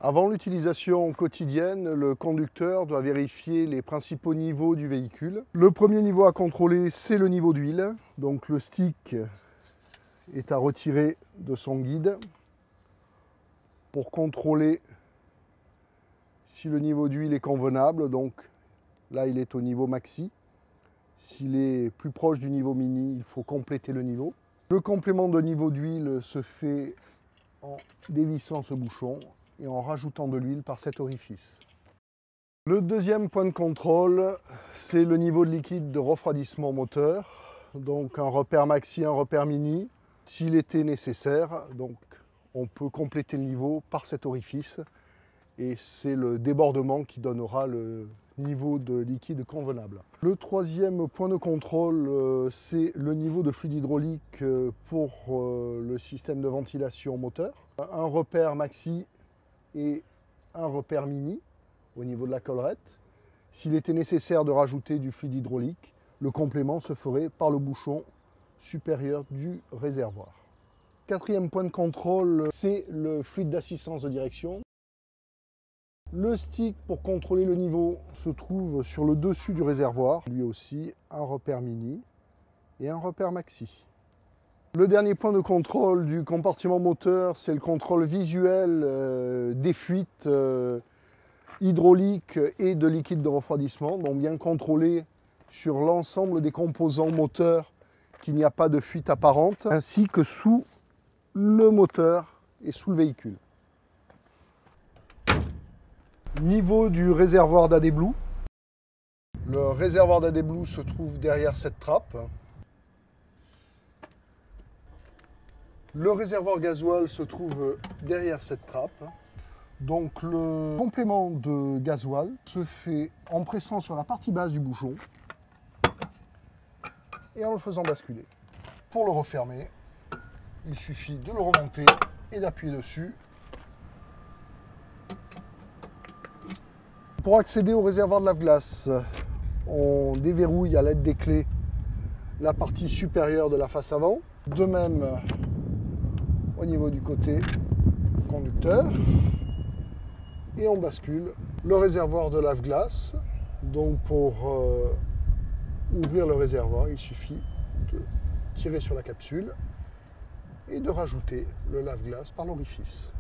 Avant l'utilisation quotidienne, le conducteur doit vérifier les principaux niveaux du véhicule. Le premier niveau à contrôler, c'est le niveau d'huile. Donc le stick est à retirer de son guide pour contrôler si le niveau d'huile est convenable. Donc là, il est au niveau maxi. S'il est plus proche du niveau mini, il faut compléter le niveau. Le complément de niveau d'huile se fait en dévissant ce bouchon et en rajoutant de l'huile par cet orifice. Le deuxième point de contrôle, c'est le niveau de liquide de refroidissement moteur. Donc un repère maxi, un repère mini. S'il était nécessaire, donc on peut compléter le niveau par cet orifice et c'est le débordement qui donnera le niveau de liquide convenable. Le troisième point de contrôle, c'est le niveau de fluide hydraulique pour le système de ventilation moteur. Un repère maxi et un repère mini au niveau de la collerette. S'il était nécessaire de rajouter du fluide hydraulique, le complément se ferait par le bouchon supérieur du réservoir. Quatrième point de contrôle, c'est le fluide d'assistance de direction. Le stick pour contrôler le niveau se trouve sur le dessus du réservoir. Lui aussi, un repère mini et un repère maxi. Le dernier point de contrôle du compartiment moteur, c'est le contrôle visuel des fuites hydrauliques et de liquide de refroidissement. Donc bien contrôler sur l'ensemble des composants moteurs qu'il n'y a pas de fuite apparente, ainsi que sous le moteur et sous le véhicule. Niveau du réservoir d'AD-Blue. Le réservoir d'AD-Blue se trouve derrière cette trappe. Le réservoir gasoil se trouve derrière cette trappe. Donc le complément de gasoil se fait en pressant sur la partie basse du bouchon et en le faisant basculer. Pour le refermer, il suffit de le remonter et d'appuyer dessus. Pour accéder au réservoir de lave-glace, on déverrouille à l'aide des clés la partie supérieure de la face avant. De même, au niveau du côté conducteur. Et on bascule le réservoir de lave-glace. Donc pour ouvrir le réservoir, il suffit de tirer sur la capsule et de rajouter le lave-glace par l'orifice.